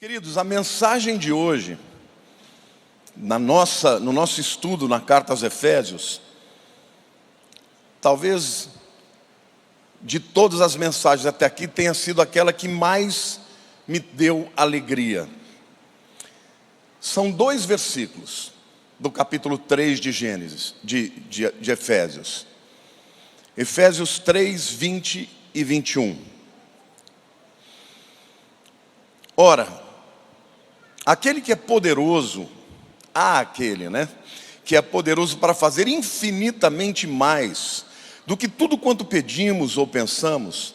Queridos, a mensagem de hoje, no nosso estudo na carta aos Efésios, talvez de todas as mensagens até aqui tenha sido aquela que mais me deu alegria. São 2 versículos do capítulo 3 de Gênesis, de Efésios. Efésios 3, 20 e 21. Ora, aquele que é poderoso, que é poderoso para fazer infinitamente mais do que tudo quanto pedimos ou pensamos,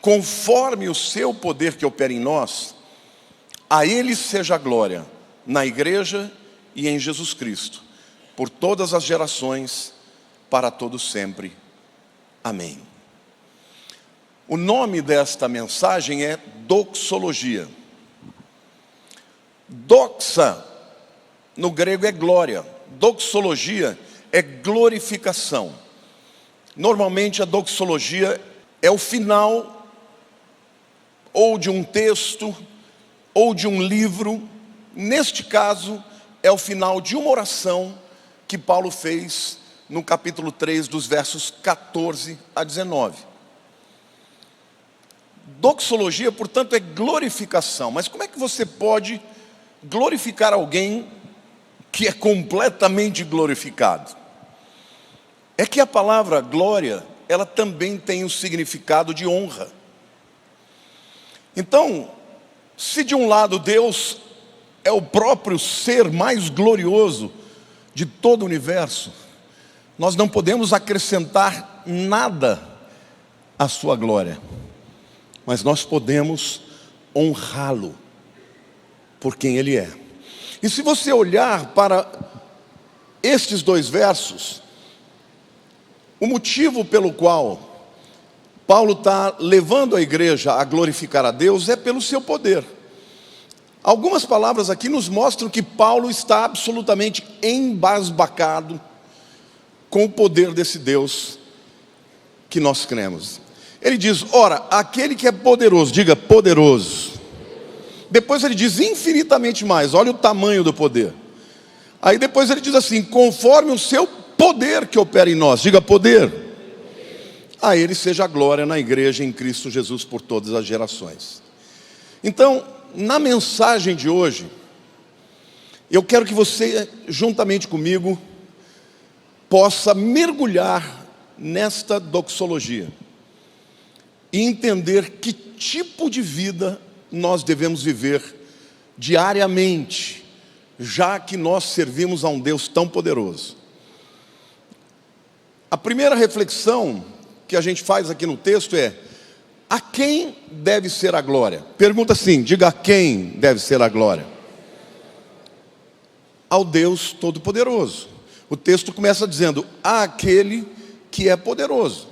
conforme o seu poder que opera em nós, a Ele seja a glória, na igreja e em Jesus Cristo, por todas as gerações, para todos sempre. Amém. O nome desta mensagem é doxologia. Doxa, no grego é glória. Doxologia é glorificação. Normalmente a doxologia é o final ou de um texto ou de um livro. Neste caso é o final de uma oração que Paulo fez no capítulo 3, dos versos 14 a 19. Doxologia, portanto, é glorificação. Mas como é que você pode glorificar alguém que é completamente glorificado? É que a palavra glória, ela também tem o significado de honra. Então, se de um lado Deus é o próprio ser mais glorioso de todo o universo, nós não podemos acrescentar nada à sua glória, mas nós podemos honrá-lo por quem Ele é. E se você olhar para estes 2 versos, o motivo pelo qual Paulo está levando a igreja a glorificar a Deus é pelo seu poder. Algumas palavras aqui nos mostram que Paulo está absolutamente embasbacado com o poder desse Deus que nós cremos. Ele diz, ora, aquele que é poderoso, diga poderoso. Depois ele diz infinitamente mais, olha o tamanho do poder. Aí depois ele diz assim, conforme o seu poder que opera em nós, diga poder. A Ele seja a glória na igreja em Cristo Jesus por todas as gerações. Então, na mensagem de hoje, eu quero que você, juntamente comigo, possa mergulhar nesta doxologia e entender que tipo de vida nós devemos viver diariamente, já que nós servimos a um Deus tão poderoso. A primeira reflexão que a gente faz aqui no texto é: a quem deve ser a glória? Pergunta assim, diga a quem deve ser a glória? Ao Deus Todo-Poderoso. O texto começa dizendo, àquele que é poderoso.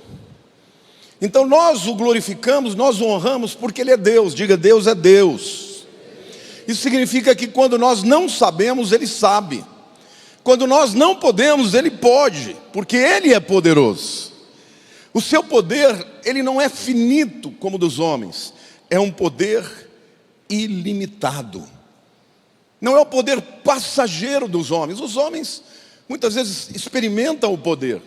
Então nós o glorificamos, nós o honramos porque Ele é Deus. Diga, Deus é Deus. Isso significa que quando nós não sabemos, Ele sabe. Quando nós não podemos, Ele pode, porque Ele é poderoso. O seu poder, ele não é finito como o dos homens. É um poder ilimitado. Não é o poder passageiro dos homens. Os homens muitas vezes experimentam o poder.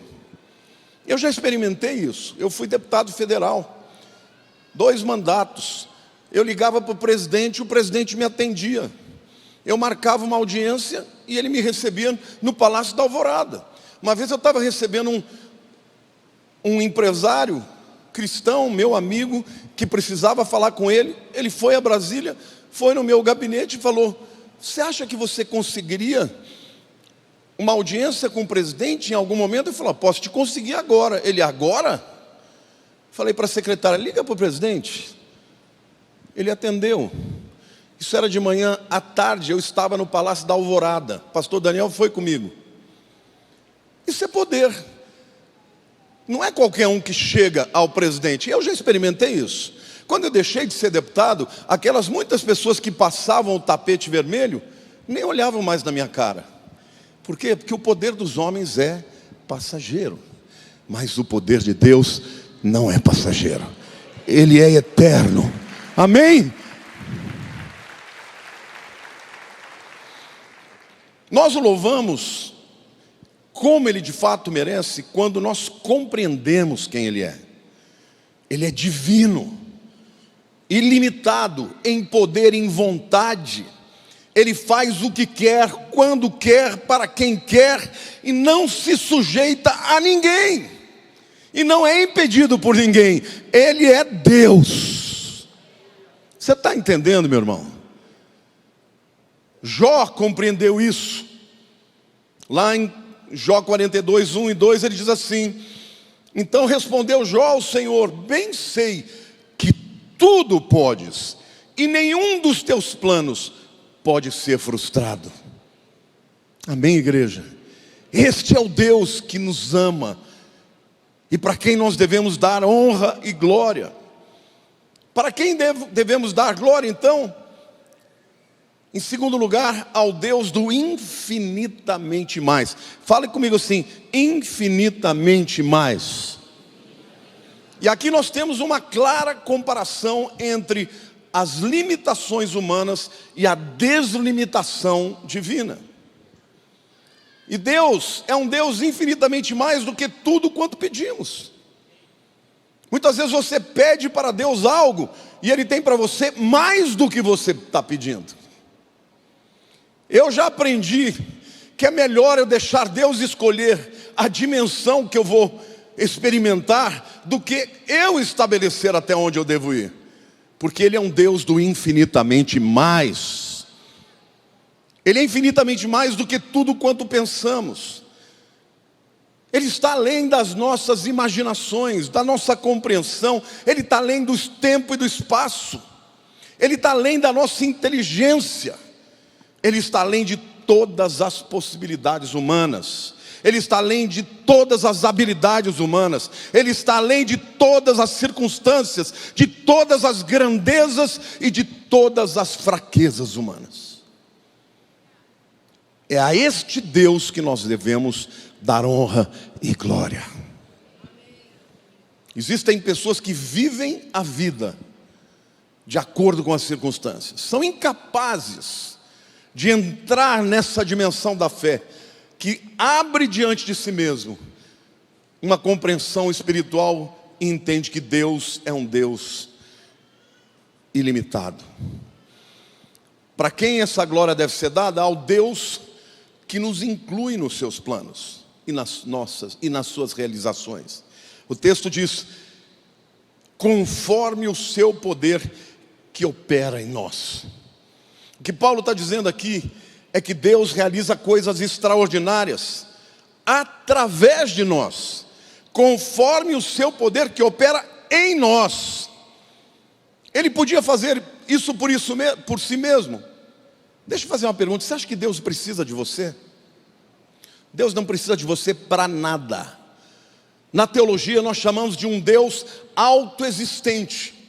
Eu já experimentei isso. Eu fui deputado federal, 2 mandatos. Eu ligava para o presidente me atendia. Eu marcava uma audiência e ele me recebia no Palácio da Alvorada. Uma vez eu estava recebendo um empresário cristão, meu amigo, que precisava falar com ele. Ele foi a Brasília, foi no meu gabinete e falou, você acha que você conseguiria uma audiência com o presidente em algum momento? Eu falei, posso te conseguir agora. Ele, agora? Falei para a secretária, liga para o presidente. Ele atendeu. Isso era de manhã. À tarde eu estava no Palácio da Alvorada. Pastor Daniel foi comigo. Isso é poder. Não é qualquer um que chega ao presidente. Eu já experimentei isso. Quando eu deixei de ser deputado, aquelas muitas pessoas que passavam o tapete vermelho nem olhavam mais na minha cara. Por quê? Porque o poder dos homens é passageiro, mas o poder de Deus não é passageiro. Ele é eterno. Amém? Nós o louvamos como Ele de fato merece quando nós compreendemos quem Ele é. Ele é divino, ilimitado em poder e em vontade. Ele faz o que quer, quando quer, para quem quer, e não se sujeita a ninguém, e não é impedido por ninguém. Ele é Deus. Você está entendendo, meu irmão? Jó compreendeu isso. Lá em Jó 42, 1 e 2, ele diz assim: então respondeu Jó ao Senhor: bem sei que tudo podes, e nenhum dos teus planos pode ser frustrado. Amém, igreja? Este é o Deus que nos ama e para quem nós devemos dar honra e glória. Para quem devemos dar glória, então? Em segundo lugar, ao Deus do infinitamente mais. Fale comigo assim: infinitamente mais. E aqui nós temos uma clara comparação entre as limitações humanas e a deslimitação divina. E Deus é um Deus infinitamente mais do que tudo quanto pedimos. Muitas vezes você pede para Deus algo e Ele tem para você mais do que você está pedindo. Eu já aprendi que é melhor eu deixar Deus escolher a dimensão que eu vou experimentar do que eu estabelecer até onde eu devo ir. Porque Ele é um Deus do infinitamente mais. Ele é infinitamente mais do que tudo quanto pensamos. Ele está além das nossas imaginações, da nossa compreensão. Ele está além do tempo e do espaço. Ele está além da nossa inteligência. Ele está além de todas as possibilidades humanas. Ele está além de todas as habilidades humanas. Ele está além de todas as circunstâncias, de todas as grandezas e de todas as fraquezas humanas. É a este Deus que nós devemos dar honra e glória. Existem pessoas que vivem a vida de acordo com as circunstâncias. São incapazes de entrar nessa dimensão da fé que abre diante de si mesmo uma compreensão espiritual e entende que Deus é um Deus ilimitado. Para quem essa glória deve ser dada? Ao Deus que nos inclui nos seus planos e nas suas realizações. O texto diz: conforme o seu poder que opera em nós. O que Paulo está dizendo aqui é que Deus realiza coisas extraordinárias através de nós, conforme o seu poder que opera em nós. Ele podia fazer isso por si mesmo. Deixa eu fazer uma pergunta: você acha que Deus precisa de você? Deus não precisa de você para nada. Na teologia nós chamamos de um Deus autoexistente.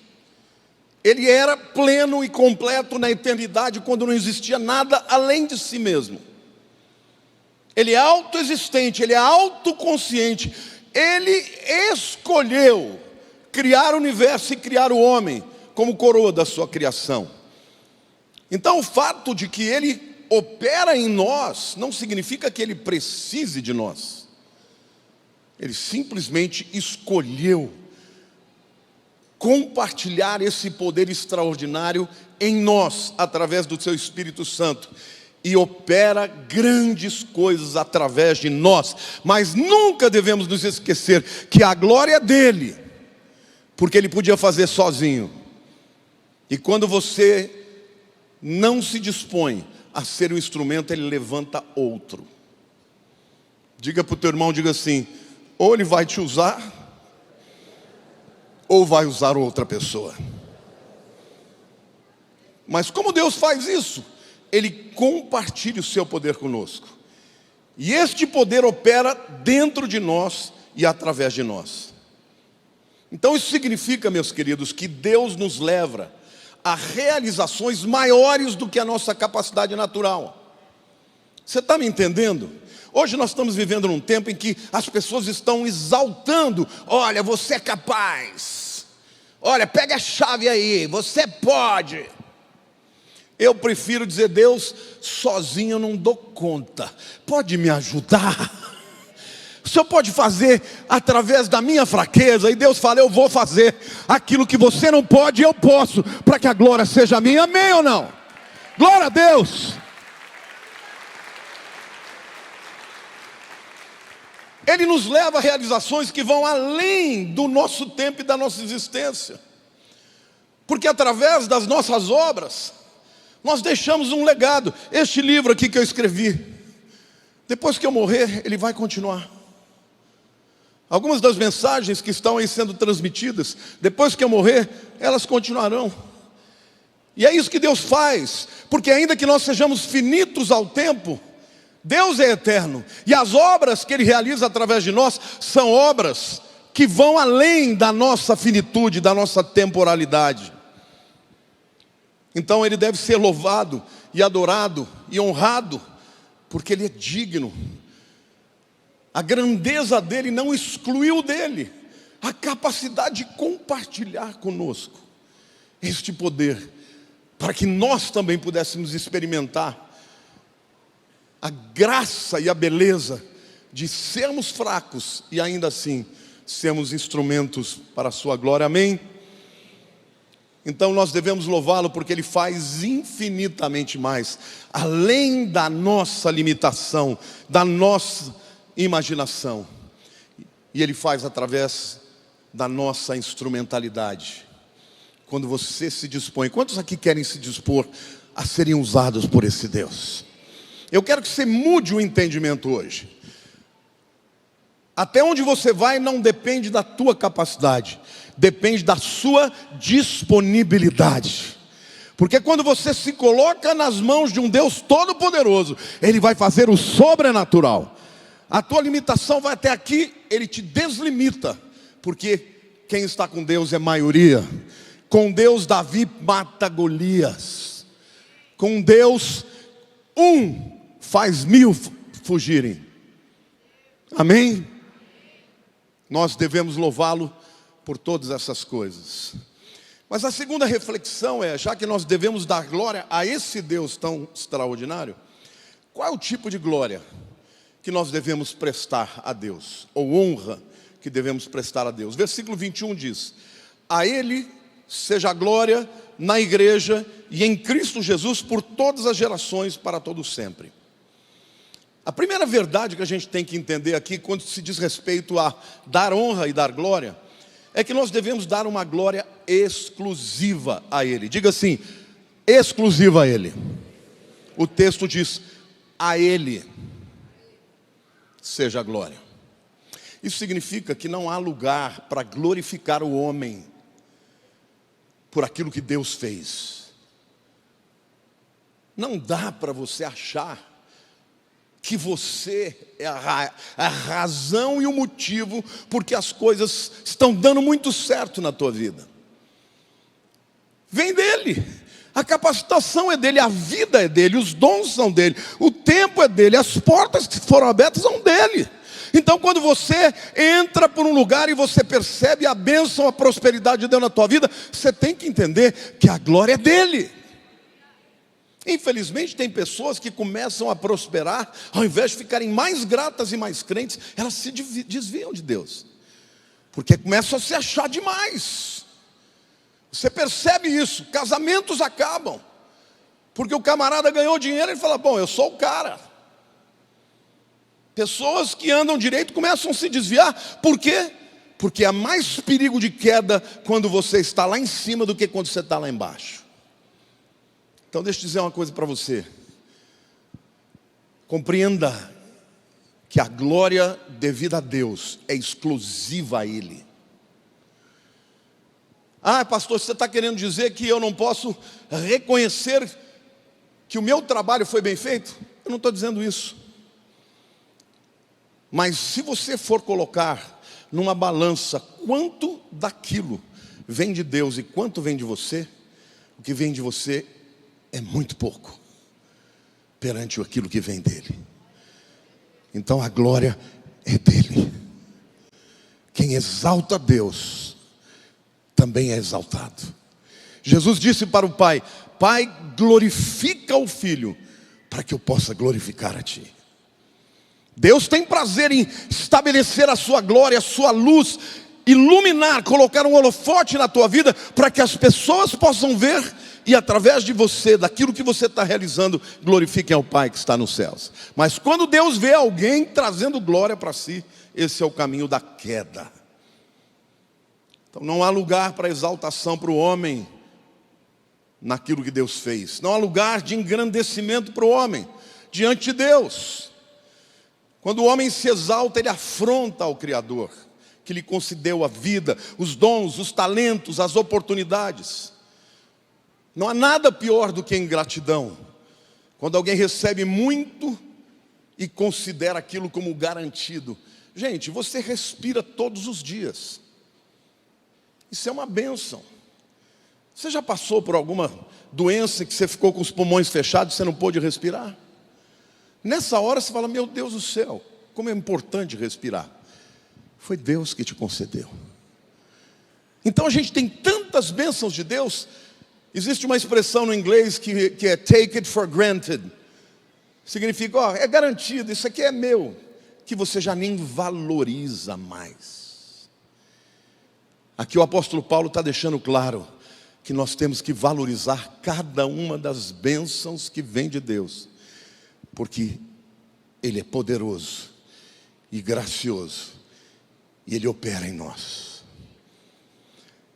Ele era pleno e completo na eternidade, quando não existia nada além de si mesmo. Ele é autoexistente, ele é autoconsciente. Ele escolheu criar o universo e criar o homem como coroa da sua criação. Então o fato de que Ele opera em nós não significa que Ele precise de nós. Ele simplesmente escolheu compartilhar esse poder extraordinário em nós, através do seu Espírito Santo, e opera grandes coisas através de nós. Mas nunca devemos nos esquecer que a glória é dele, porque Ele podia fazer sozinho. E quando você não se dispõe a ser um instrumento, Ele levanta outro. Diga para o teu irmão, diga assim: ou Ele vai te usar, ou vai usar outra pessoa. Mas como Deus faz isso? Ele compartilha o seu poder conosco. E este poder opera dentro de nós e através de nós. Então isso significa, meus queridos, que Deus nos leva a realizações maiores do que a nossa capacidade natural. Você está me entendendo? Hoje nós estamos vivendo num tempo em que as pessoas estão exaltando: olha, você é capaz, olha, pega a chave aí, você pode. eu prefiro dizer: Deus, sozinho eu não dou conta, pode me ajudar? O Senhor pode fazer através da minha fraqueza? E Deus fala: eu vou fazer aquilo que você não pode, eu posso, para que a glória seja minha. Amém ou não? Glória a Deus. Ele nos leva a realizações que vão além do nosso tempo e da nossa existência, porque através das nossas obras nós deixamos um legado. Este livro aqui que eu escrevi, depois que eu morrer, ele vai continuar. Algumas das mensagens que estão aí sendo transmitidas, depois que eu morrer, elas continuarão. E é isso que Deus faz, porque ainda que nós sejamos finitos ao tempo, Deus é eterno, e as obras que Ele realiza através de nós são obras que vão além da nossa finitude, da nossa temporalidade. Então Ele deve ser louvado e adorado e honrado, porque Ele é digno. A grandeza dele não excluiu dele a capacidade de compartilhar conosco este poder, para que nós também pudéssemos experimentar a graça e a beleza de sermos fracos e ainda assim sermos instrumentos para a sua glória. Amém? Então nós devemos louvá-lo porque Ele faz infinitamente mais, além da nossa limitação, da nossa imaginação, e Ele faz através da nossa instrumentalidade. Quando você se dispõe, quantos aqui querem se dispor a serem usados por esse Deus? Eu quero que você mude o entendimento hoje. Até onde você vai não depende da tua capacidade, depende da sua disponibilidade. Porque quando você se coloca nas mãos de um Deus todo-poderoso, Ele vai fazer o sobrenatural. A tua limitação vai até aqui, Ele te deslimita, porque quem está com Deus é maioria. Com Deus Davi mata Golias. Com Deus faz 1000 fugirem. Amém? Nós devemos louvá-lo por todas essas coisas. Mas a segunda reflexão é, já que nós devemos dar glória a esse Deus tão extraordinário, qual é o tipo de glória que nós devemos prestar a Deus, ou honra que devemos prestar a Deus? Versículo 21 diz: a Ele seja a glória na igreja e em Cristo Jesus por todas as gerações, para todo sempre. A primeira verdade que a gente tem que entender aqui, quando se diz respeito a dar honra e dar glória, é que nós devemos dar uma glória exclusiva a Ele. Diga assim: exclusiva a Ele. O texto diz: a Ele seja a glória. Isso significa que não há lugar para glorificar o homem por aquilo que Deus fez. Não dá para você achar que você é a razão e o motivo porque as coisas estão dando muito certo na tua vida. Vem dele, a capacitação é dele, a vida é dele, os dons são dele, o tempo é dele, as portas que foram abertas são dele. Então quando você entra por um lugar e você percebe a bênção, a prosperidade de Deus na tua vida, você tem que entender que a glória é dele. Infelizmente tem pessoas que começam a prosperar, ao invés de ficarem mais gratas e mais crentes, elas se desviam de Deus, porque começam a se achar demais. Você percebe isso, casamentos acabam, porque o camarada ganhou dinheiro e fala: bom, eu sou o cara. Pessoas que andam direito começam a se desviar. Por quê? Porque há mais perigo de queda quando você está lá em cima do que quando você está lá embaixo. Então deixa eu dizer uma coisa para você. Compreenda que a glória devida a Deus é exclusiva a Ele. Ah, pastor, você está querendo dizer que eu não posso reconhecer que o meu trabalho foi bem feito? Eu não estou dizendo isso. Mas se você for colocar numa balança quanto daquilo vem de Deus e quanto vem de você, o que vem de você é muito pouco perante aquilo que vem dele. Então a glória é dele. Quem exalta Deus também é exaltado. Jesus disse para o Pai: Pai, glorifica o Filho, para que eu possa glorificar a Ti. Deus tem prazer em estabelecer a sua glória, a sua luz, iluminar, colocar um holofote na tua vida, para que as pessoas possam ver e através de você, daquilo que você está realizando, glorifiquem ao Pai que está nos céus. Mas quando Deus vê alguém trazendo glória para si, esse é o caminho da queda. Então não há lugar para exaltação para o homem naquilo que Deus fez. Não há lugar de engrandecimento para o homem diante de Deus. Quando o homem se exalta, ele afronta ao Criador, que lhe concedeu a vida, os dons, os talentos, as oportunidades. Não há nada pior do que a ingratidão. Quando alguém recebe muito e considera aquilo como garantido. Gente, você respira todos os dias. Isso é uma bênção. Você já passou por alguma doença que você ficou com os pulmões fechados e você não pôde respirar? Nessa hora você fala: meu Deus do céu, como é importante respirar. Foi Deus que te concedeu. Então a gente tem tantas bênçãos de Deus. Existe uma expressão no inglês que é take it for granted. Significa, é garantido, isso aqui é meu, que você já nem valoriza mais. Aqui o apóstolo Paulo está deixando claro que nós temos que valorizar cada uma das bênçãos que vem de Deus, porque Ele é poderoso e gracioso, e Ele opera em nós.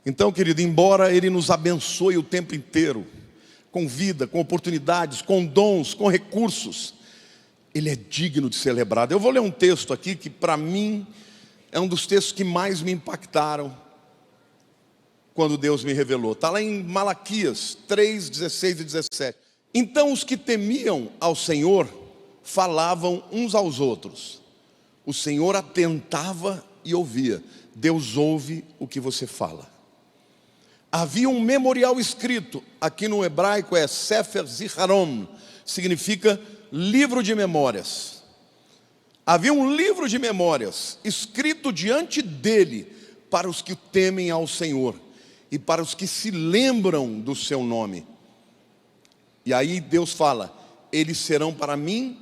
Então, querido, embora Ele nos abençoe o tempo inteiro, com vida, com oportunidades, com dons, com recursos, Ele é digno de ser lembrado. Eu vou ler um texto aqui que para mim é um dos textos que mais me impactaram quando Deus me revelou. Está lá em Malaquias 3, 16 e 17. Então os que temiam ao Senhor falavam uns aos outros. O Senhor atentava e ouvia. Deus ouve o que você fala. Havia um memorial escrito, aqui no hebraico é Sefer Zicharon, significa livro de memórias. Havia um livro de memórias escrito diante dele para os que temem ao Senhor e para os que se lembram do seu nome. E aí Deus fala: eles serão para mim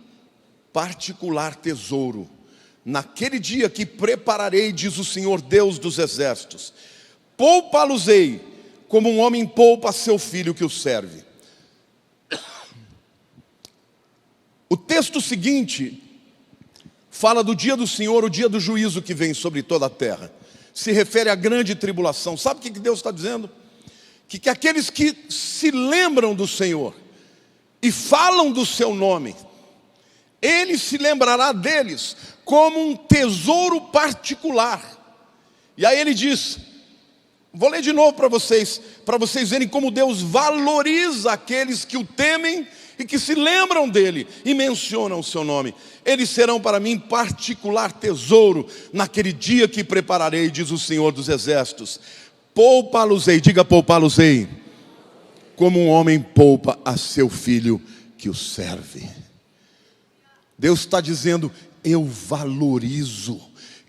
particular tesouro. Naquele dia que prepararei, diz o Senhor Deus dos exércitos, poupa-los-ei, como um homem poupa seu filho que o serve. O texto seguinte fala do dia do Senhor, o dia do juízo que vem sobre toda a terra. Se refere à grande tribulação. Sabe o que Deus está dizendo? Que aqueles que se lembram do Senhor e falam do seu nome, Ele se lembrará deles como um tesouro particular. E aí Ele diz, vou ler de novo para vocês verem como Deus valoriza aqueles que o temem e que se lembram dele e mencionam o seu nome. Eles serão para mim particular tesouro naquele dia que prepararei, diz o Senhor dos exércitos. Poupa-los-ei, diga poupá-los-ei, como um homem poupa a seu filho que o serve. Deus está dizendo: eu valorizo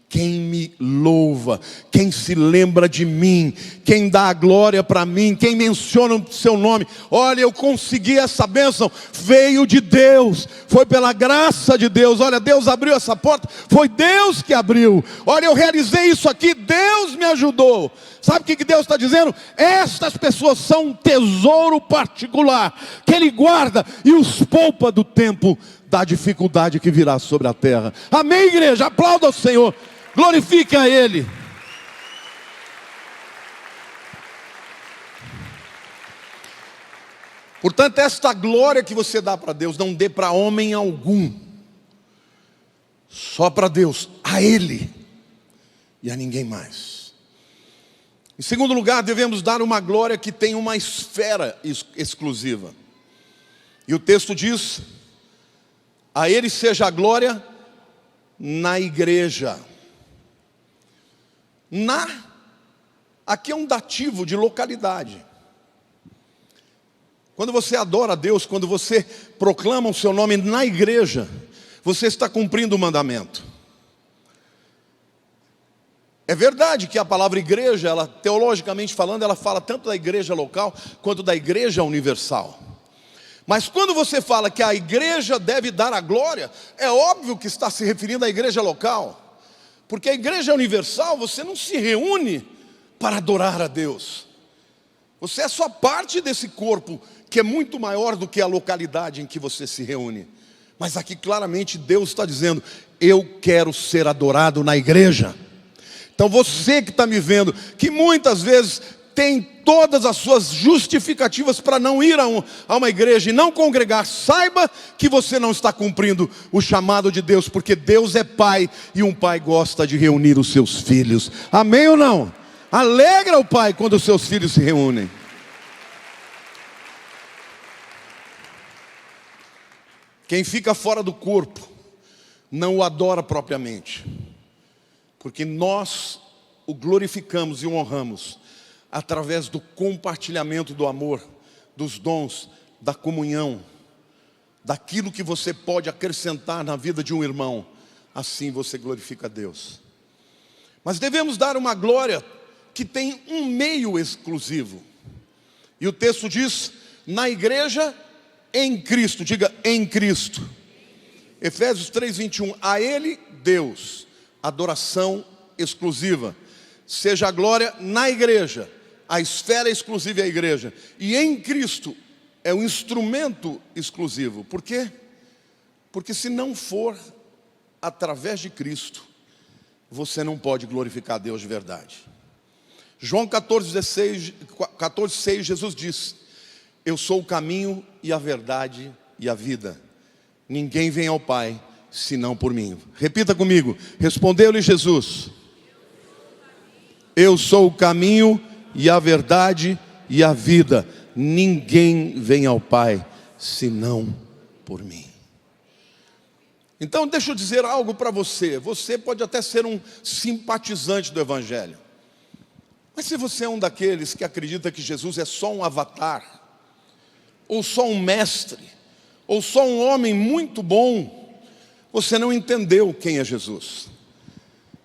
quem me louva, quem se lembra de mim, quem dá a glória para mim, quem menciona o seu nome. Olha, eu consegui essa bênção, veio de Deus, foi pela graça de Deus. Olha, Deus abriu essa porta, foi Deus que abriu. Olha, eu realizei isso aqui, Deus me ajudou. Sabe o que Deus está dizendo? Estas pessoas são um tesouro particular, que Ele guarda e os poupa do tempo da dificuldade que virá sobre a terra. Amém, igreja? Aplauda o Senhor, glorifique a Ele. Portanto, esta glória que você dá para Deus, não dê para homem algum, só para Deus, a Ele e a ninguém mais. Em segundo lugar, devemos dar uma glória que tem uma esfera exclusiva. E o texto diz: a Ele seja a glória na igreja. Aqui é um dativo de localidade. Quando você adora a Deus, quando você proclama o seu nome na igreja, você está cumprindo o mandamento. É verdade que a palavra igreja, ela, teologicamente falando, ela fala tanto da igreja local quanto da igreja universal. Mas quando você fala que a igreja deve dar a glória, é óbvio que está se referindo à igreja local. Porque a igreja universal, você não se reúne para adorar a Deus. Você é só parte desse corpo que é muito maior do que a localidade em que você se reúne. Mas aqui claramente Deus está dizendo: eu quero ser adorado na igreja. Então você que está me vendo, que muitas vezes tem todas as suas justificativas para não ir a uma igreja e não congregar, saiba que você não está cumprindo o chamado de Deus, porque Deus é pai e um pai gosta de reunir os seus filhos. Amém ou não? Alegra o pai quando os seus filhos se reúnem. Quem fica fora do corpo não o adora propriamente, porque nós o glorificamos e o honramos através do compartilhamento do amor, dos dons, da comunhão, daquilo que você pode acrescentar na vida de um irmão. Assim você glorifica a Deus. Mas devemos dar uma glória que tem um meio exclusivo. E o texto diz: na igreja em Cristo. Diga: em Cristo. Efésios 3:21. A Ele, Deus, adoração exclusiva. Seja a glória na igreja. A esfera exclusiva é a igreja. E em Cristo é o instrumento exclusivo. Por quê? Porque se não for através de Cristo, você não pode glorificar a Deus de verdade. João 14:6, Jesus diz: eu sou o caminho e a verdade e a vida. Ninguém vem ao Pai senão por mim. Repita comigo. Respondeu-lhe Jesus: eu sou o caminho e a verdade e a vida. Ninguém vem ao Pai senão por mim. Então deixa eu dizer algo para você. Você pode até ser um simpatizante do Evangelho, mas se você é um daqueles que acredita que Jesus é só um avatar, ou só um mestre, ou só um homem muito bom, você não entendeu quem é Jesus.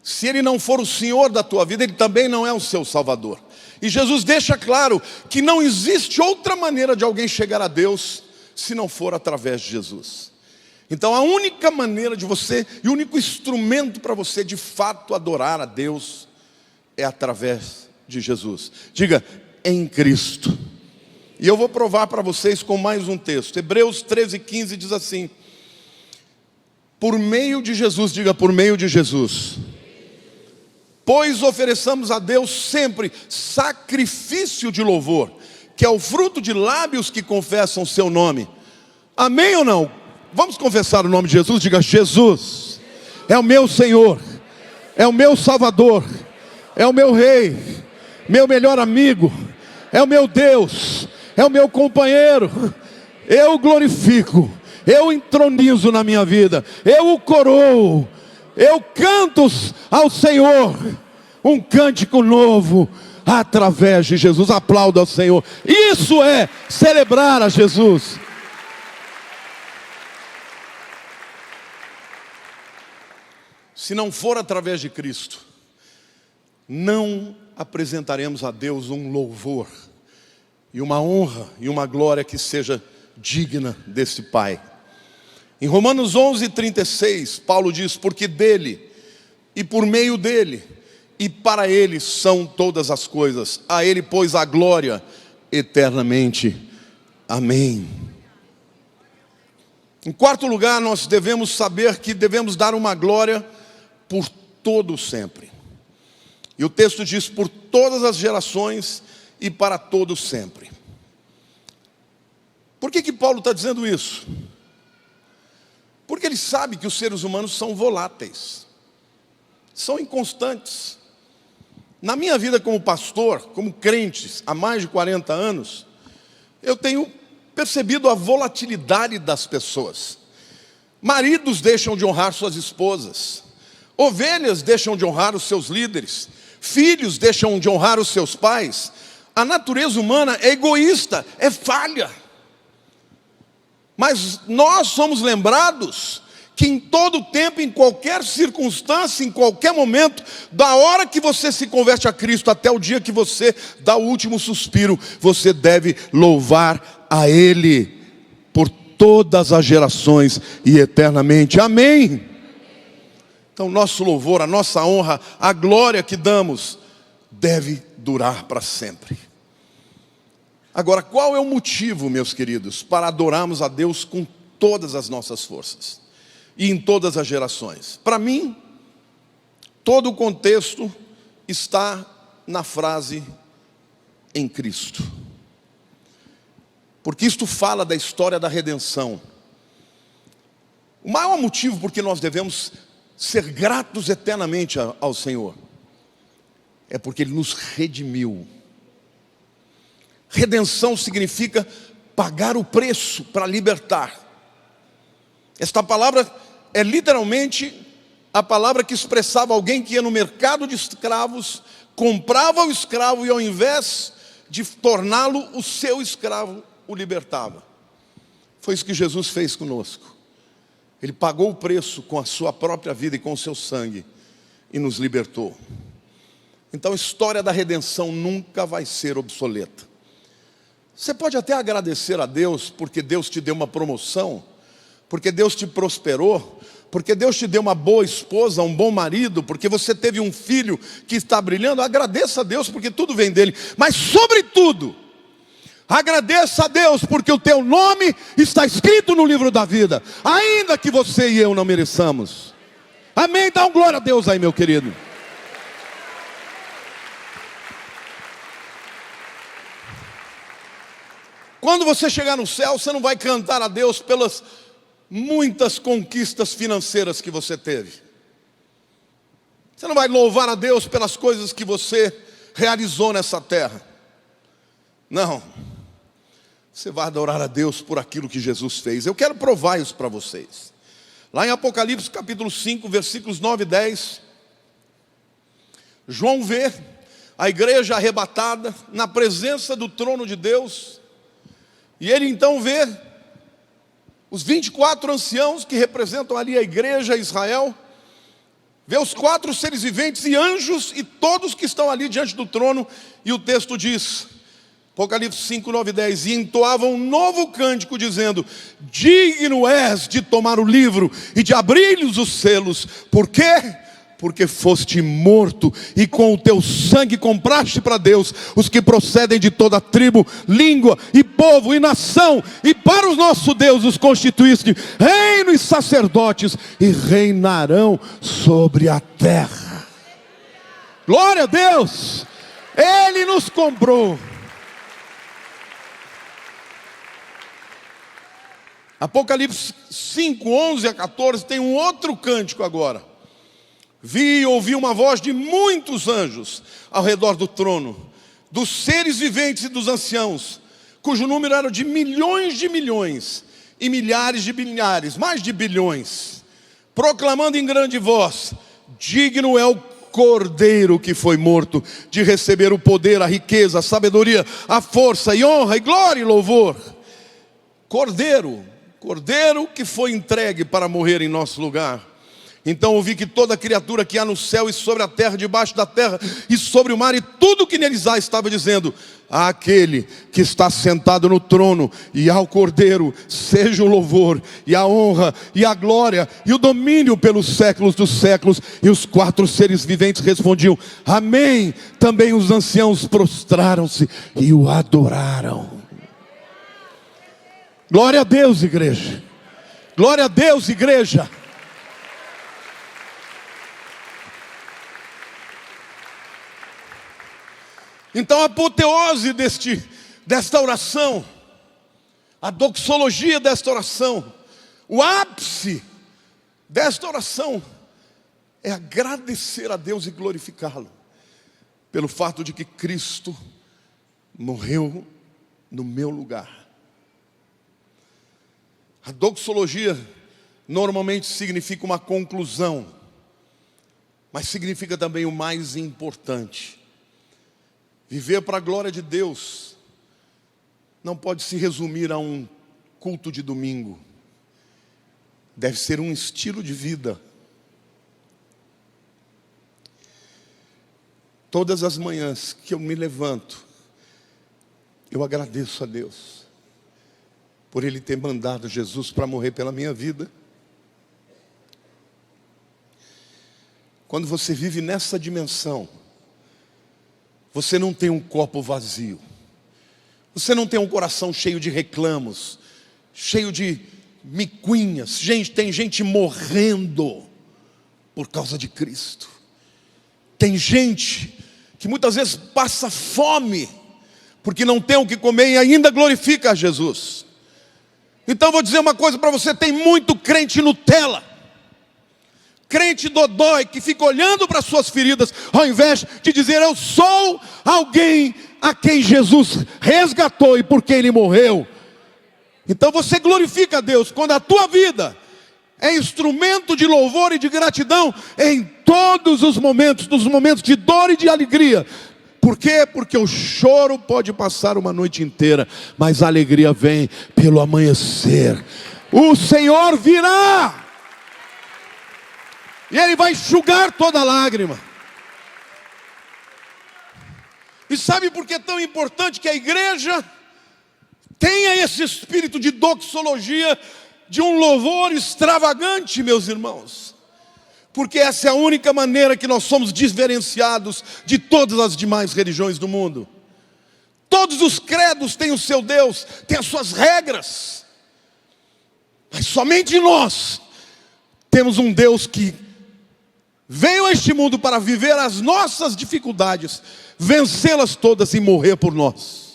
Se Ele não for o Senhor da tua vida, Ele também não é o seu Salvador. E Jesus deixa claro que não existe outra maneira de alguém chegar a Deus se não for através de Jesus. Então a única maneira de você, e o único instrumento para você de fato adorar a Deus, é através de Jesus. Diga: em Cristo. E eu vou provar para vocês com mais um texto. Hebreus 13:15 diz assim: por meio de Jesus. Diga: por meio de Jesus. Pois ofereçamos a Deus sempre sacrifício de louvor, que é o fruto de lábios que confessam o seu nome. Amém ou não? Vamos confessar o nome de Jesus. Diga: Jesus é o meu Senhor, é o meu Salvador, é o meu Rei, meu melhor amigo, é o meu Deus, é o meu companheiro. Eu o glorifico, eu o entronizo na minha vida, eu o coroo, eu canto ao Senhor um cântico novo através de Jesus. Aplauda ao Senhor. Isso é celebrar a Jesus. Se não for através de Cristo, não apresentaremos a Deus um louvor e uma honra e uma glória que seja digna desse Pai. Em Romanos 11:36, Paulo diz: porque dele, e por meio dele, e para ele são todas as coisas. A ele, pois, a glória eternamente. Amém. Em quarto lugar, nós devemos saber que devemos dar uma glória por todo sempre. E o texto diz: por todas as gerações e para todo sempre. Por que Paulo está dizendo isso? Porque ele sabe que os seres humanos são voláteis, são inconstantes. Na minha vida como pastor, como crente, há mais de 40 anos, eu tenho percebido a volatilidade das pessoas. Maridos deixam de honrar suas esposas, ovelhas deixam de honrar os seus líderes, filhos deixam de honrar os seus pais. A natureza humana é egoísta, é falha. Mas nós somos lembrados que em todo tempo, em qualquer circunstância, em qualquer momento, da hora que você se converte a Cristo até o dia que você dá o último suspiro, você deve louvar a Ele por todas as gerações e eternamente. Amém? Então nosso louvor, a nossa honra, a glória que damos deve durar para sempre. Agora, qual é o motivo, meus queridos, para adorarmos a Deus com todas as nossas forças e em todas as gerações? Para mim, todo o contexto está na frase em Cristo, porque isto fala da história da redenção. O maior motivo por que nós devemos ser gratos eternamente ao Senhor é porque Ele nos redimiu. Redenção significa pagar o preço para libertar. Esta palavra é literalmente a palavra que expressava alguém que ia no mercado de escravos, comprava o escravo e ao invés de torná-lo o seu escravo, o libertava. Foi isso que Jesus fez conosco. Ele pagou o preço com a sua própria vida e com o seu sangue e nos libertou. Então a história da redenção nunca vai ser obsoleta. Você pode até agradecer a Deus porque Deus te deu uma promoção, porque Deus te prosperou, porque Deus te deu uma boa esposa, um bom marido, porque você teve um filho que está brilhando. Agradeça a Deus porque tudo vem dele. Mas sobretudo, agradeça a Deus porque o teu nome está escrito no livro da vida, ainda que você e eu não mereçamos. Amém? Dá um glória a Deus aí, meu querido. Quando você chegar no céu, você não vai cantar a Deus pelas muitas conquistas financeiras que você teve. Você não vai louvar a Deus pelas coisas que você realizou nessa terra. Não. Você vai adorar a Deus por aquilo que Jesus fez. Eu quero provar isso para vocês. Lá em Apocalipse capítulo 5, versículos 9 e 10. João vê a igreja arrebatada na presença do trono de Deus. E ele então vê os 24 anciãos que representam ali a igreja, Israel. Vê os 4 seres viventes e anjos e todos que estão ali diante do trono. E o texto diz, Apocalipse 5, 9 e 10. E entoavam um novo cântico dizendo: digno és de tomar o livro e de abrir-lhes os selos. Por quê? Porque foste morto e com o teu sangue compraste para Deus os que procedem de toda tribo, língua e povo e nação, e para o nosso Deus os constituíste reino e sacerdotes, e reinarão sobre a terra. Glória a Deus! Ele nos comprou. Apocalipse 5, 11 a 14 tem um outro cântico agora. Vi e ouvi uma voz de muitos anjos ao redor do trono, dos seres viventes e dos anciãos, cujo número era de milhões e milhares de milhares, mais de bilhões, proclamando em grande voz: digno é o Cordeiro que foi morto de receber o poder, a riqueza, a sabedoria, a força e honra e glória e louvor. Cordeiro que foi entregue para morrer em nosso lugar. Então ouvi que toda criatura que há no céu e sobre a terra, debaixo da terra e sobre o mar e tudo que neles há, estava dizendo: àquele que está sentado no trono e ao Cordeiro seja o louvor e a honra e a glória e o domínio pelos séculos dos séculos. E os 4 seres viventes respondiam: amém. Também os anciãos prostraram-se e o adoraram. Glória a Deus, igreja. Glória a Deus, igreja. Então a apoteose desta oração, a doxologia desta oração, o ápice desta oração é agradecer a Deus e glorificá-lo pelo fato de que Cristo morreu no meu lugar. A doxologia normalmente significa uma conclusão, mas significa também o mais importante. Viver para a glória de Deus não pode se resumir a um culto de domingo. deve ser um estilo de vida. Todas as manhãs que eu me levanto, eu agradeço a Deus por Ele ter mandado Jesus para morrer pela minha vida. Quando você vive nessa dimensão, você não tem um copo vazio. Você não tem um coração cheio de reclamos, cheio de miquinhas. Tem gente morrendo por causa de Cristo. Tem gente que muitas vezes passa fome, porque não tem o que comer e ainda glorifica a Jesus. Então vou dizer uma coisa para você: tem muito crente Nutella, crente dodói, que fica olhando para suas feridas, ao invés de dizer: eu sou alguém a quem Jesus resgatou e por quem Ele morreu. Então você glorifica a Deus quando a tua vida é instrumento de louvor e de gratidão em todos os momentos, nos momentos de dor e de alegria. Por quê? Porque o choro pode passar uma noite inteira, mas a alegria vem pelo amanhecer. O Senhor virá e Ele vai enxugar toda lágrima. E sabe por que é tão importante que a igreja tenha esse espírito de doxologia, de um louvor extravagante, meus irmãos? Porque essa é a única maneira que nós somos diferenciados de todas as demais religiões do mundo. Todos os credos têm o seu Deus, têm as suas regras, mas somente nós temos um Deus que veio a este mundo para viver as nossas dificuldades, vencê-las todas e morrer por nós.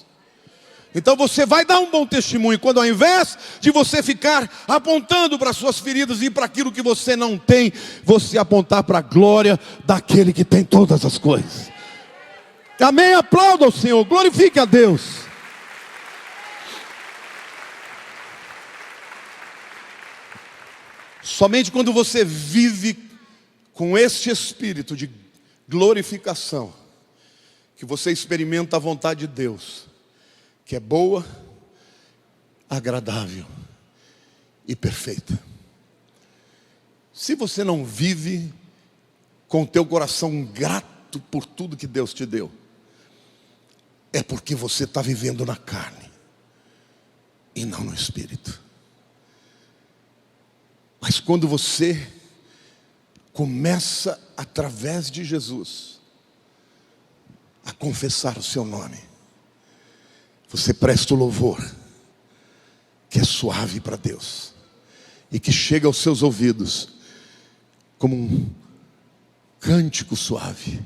Então você vai dar um bom testemunho quando, ao invés de você ficar apontando para suas feridas e para aquilo que você não tem, você apontar para a glória daquele que tem todas as coisas. Amém? Aplauda ao Senhor, glorifique a Deus. Somente quando você vive com este espírito de glorificação, que você experimenta a vontade de Deus, que é boa, agradável e perfeita. Se você não vive com o teu coração grato por tudo que Deus te deu, é porque você está vivendo na carne e não no espírito. Mas quando você começa, através de Jesus, a confessar o seu nome, você presta o louvor que é suave para Deus e que chega aos seus ouvidos como um cântico suave.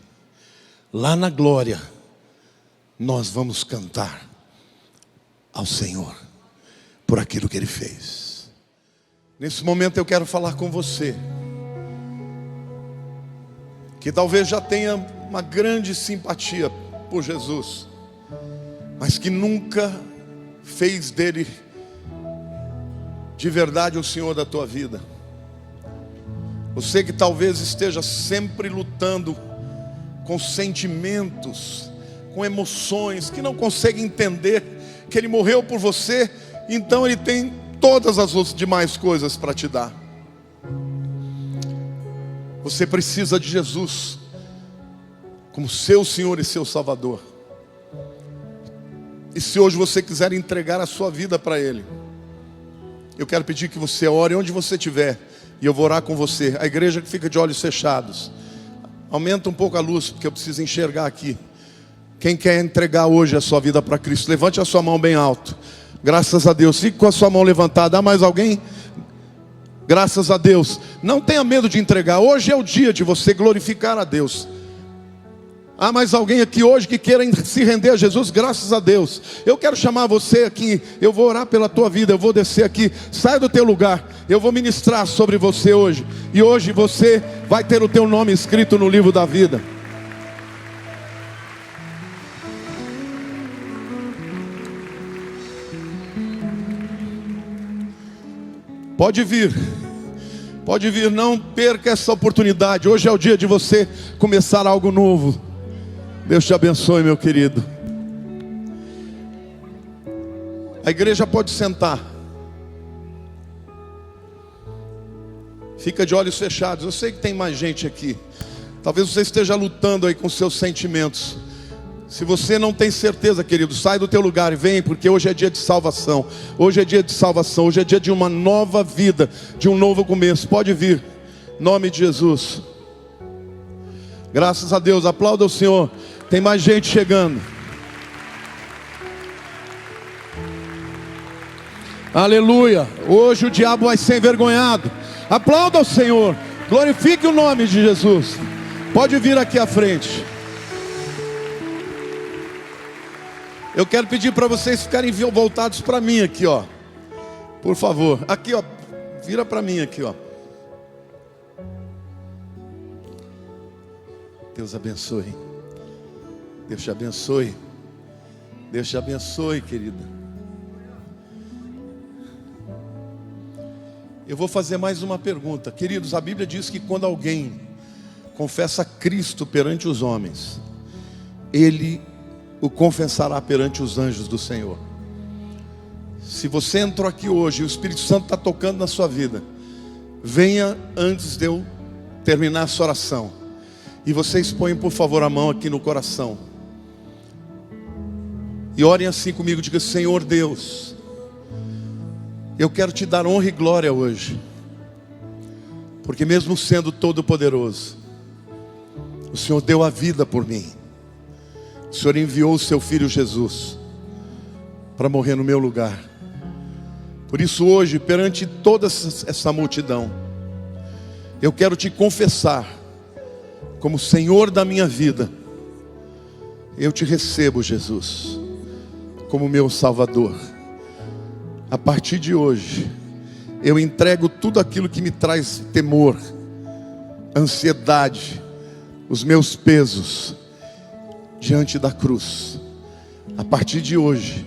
Lá na glória nós vamos cantar ao Senhor por aquilo que Ele fez. Nesse momento eu quero falar com você que talvez já tenha uma grande simpatia por Jesus, mas que nunca fez dele de verdade o Senhor da tua vida. Você que talvez esteja sempre lutando com sentimentos, com emoções, que não consegue entender que Ele morreu por você, então Ele tem todas as demais coisas para te dar. Você precisa de Jesus como seu Senhor e seu Salvador. E se hoje você quiser entregar a sua vida para Ele, eu quero pedir que você ore onde você estiver, e eu vou orar com você. A igreja que fica de olhos fechados, aumenta um pouco a luz, porque eu preciso enxergar aqui. Quem quer entregar hoje a sua vida para Cristo, levante a sua mão bem alto. Graças a Deus. Fique com a sua mão levantada. Há mais alguém? Graças a Deus. Não tenha medo de entregar. Hoje é o dia de você glorificar a Deus. Há mais alguém aqui hoje que queira se render a Jesus? Graças a Deus. Eu quero chamar você aqui. Eu vou orar pela tua vida. Eu vou descer aqui. Sai do teu lugar. Eu vou ministrar sobre você hoje. E hoje você vai ter o teu nome escrito no livro da vida. Pode vir. Pode vir. Não perca essa oportunidade. Hoje é o dia de você começar algo novo. Deus te abençoe, meu querido. A igreja pode sentar. Fica de olhos fechados. Eu sei que tem mais gente aqui. Talvez você esteja lutando aí com seus sentimentos. Se você não tem certeza, querido, sai do teu lugar e vem, porque hoje é dia de salvação. Hoje é dia de salvação. Hoje é dia de uma nova vida, de um novo começo. Pode vir, em nome de Jesus. Graças a Deus, aplauda o Senhor. Tem mais gente chegando. Aleluia. Hoje o diabo vai ser envergonhado. Aplauda o Senhor. Glorifique o nome de Jesus. Pode vir aqui à frente. Eu quero pedir para vocês ficarem voltados para mim aqui, ó. Por favor. Aqui, ó. Vira para mim aqui, ó. Deus abençoe. Deus te abençoe. Deus te abençoe, querida. Eu vou fazer mais uma pergunta. Queridos, a Bíblia diz que quando alguém confessa Cristo perante os homens, Ele o confessará perante os anjos do Senhor. Se você entrou aqui hoje e o Espírito Santo está tocando na sua vida, venha antes de eu terminar essa oração. E vocês põem por favor a mão aqui no coração. E orem assim comigo, diga: Senhor Deus, eu quero te dar honra e glória hoje. Porque mesmo sendo todo poderoso, o Senhor deu a vida por mim. O Senhor enviou o seu Filho Jesus para morrer no meu lugar. Por isso hoje, perante toda essa multidão, eu quero te confessar como Senhor da minha vida. Eu te recebo, Jesus, como meu Salvador. A partir de hoje, eu entrego tudo aquilo que me traz temor, ansiedade, os meus pesos, diante da cruz. A partir de hoje,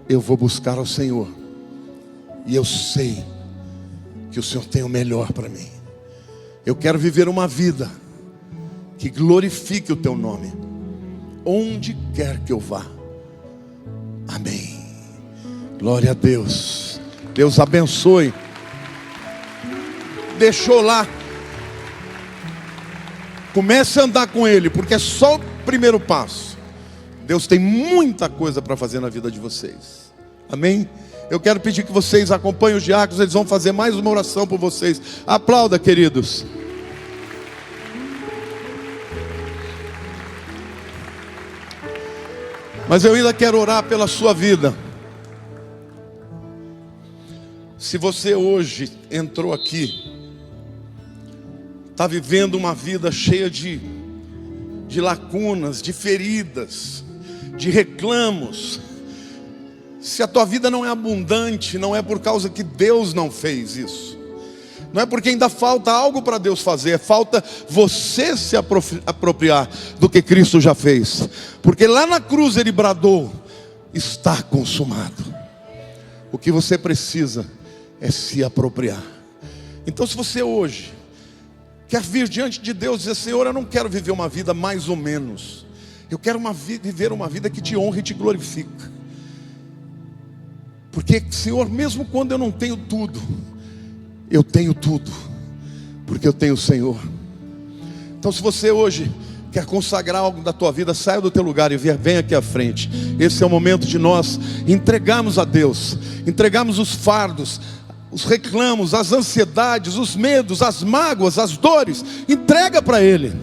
eu vou buscar ao Senhor. E eu sei que o Senhor tem o melhor para mim. Eu quero viver uma vida que glorifique o teu nome, onde quer que eu vá. Amém. Glória a Deus. Deus abençoe. Deixou lá. Comece a andar com Ele, porque é só o primeiro passo. Deus tem muita coisa para fazer na vida de vocês. Amém? Eu quero pedir que vocês acompanhem os diáconos. Eles vão fazer mais uma oração por vocês. Aplauda, queridos. Mas eu ainda quero orar pela sua vida. Se você hoje entrou aqui, está vivendo uma vida cheia de lacunas, de feridas, de reclamos. Se a tua vida não é abundante, não é por causa que Deus não fez isso. Não é porque ainda falta algo para Deus fazer, falta você se apropriar do que Cristo já fez. Porque lá na cruz Ele bradou: está consumado. O que você precisa é se apropriar. Então, se você hoje quer vir diante de Deus e dizer: Senhor, eu não quero viver uma vida mais ou menos. Eu quero viver uma vida que te honra e te glorifica. Porque, Senhor, mesmo quando eu não tenho tudo, eu tenho tudo, porque eu tenho o Senhor. Então, se você hoje quer consagrar algo da tua vida, saia do teu lugar e venha aqui à frente. Esse é o momento de nós entregarmos a Deus, entregarmos os fardos, os reclamos, as ansiedades, os medos, as mágoas, as dores. Entrega para Ele,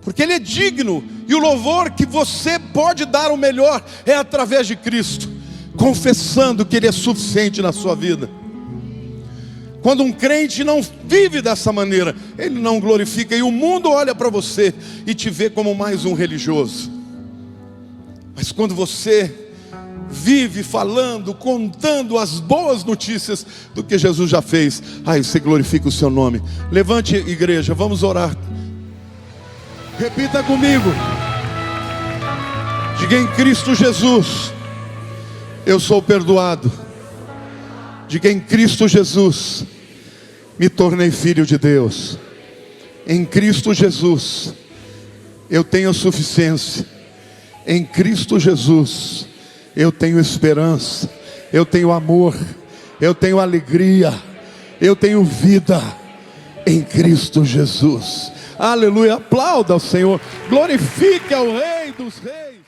porque Ele é digno. E o louvor que você pode dar o melhor é através de Cristo, confessando que Ele é suficiente na sua vida. Quando um crente não vive dessa maneira, ele não glorifica, e o mundo olha para você e te vê como mais um religioso. Mas quando você vive falando, contando as boas notícias do que Jesus já fez, aí você glorifica o seu nome. Levante, igreja, vamos orar. Repita comigo. Diga: em Cristo Jesus eu sou perdoado. Diga: em Cristo Jesus me tornei filho de Deus. Em Cristo Jesus eu tenho suficiência. Em Cristo Jesus eu tenho esperança, eu tenho amor, eu tenho alegria, eu tenho vida em Cristo Jesus. Aleluia, aplauda ao Senhor, glorifique ao Rei dos Reis.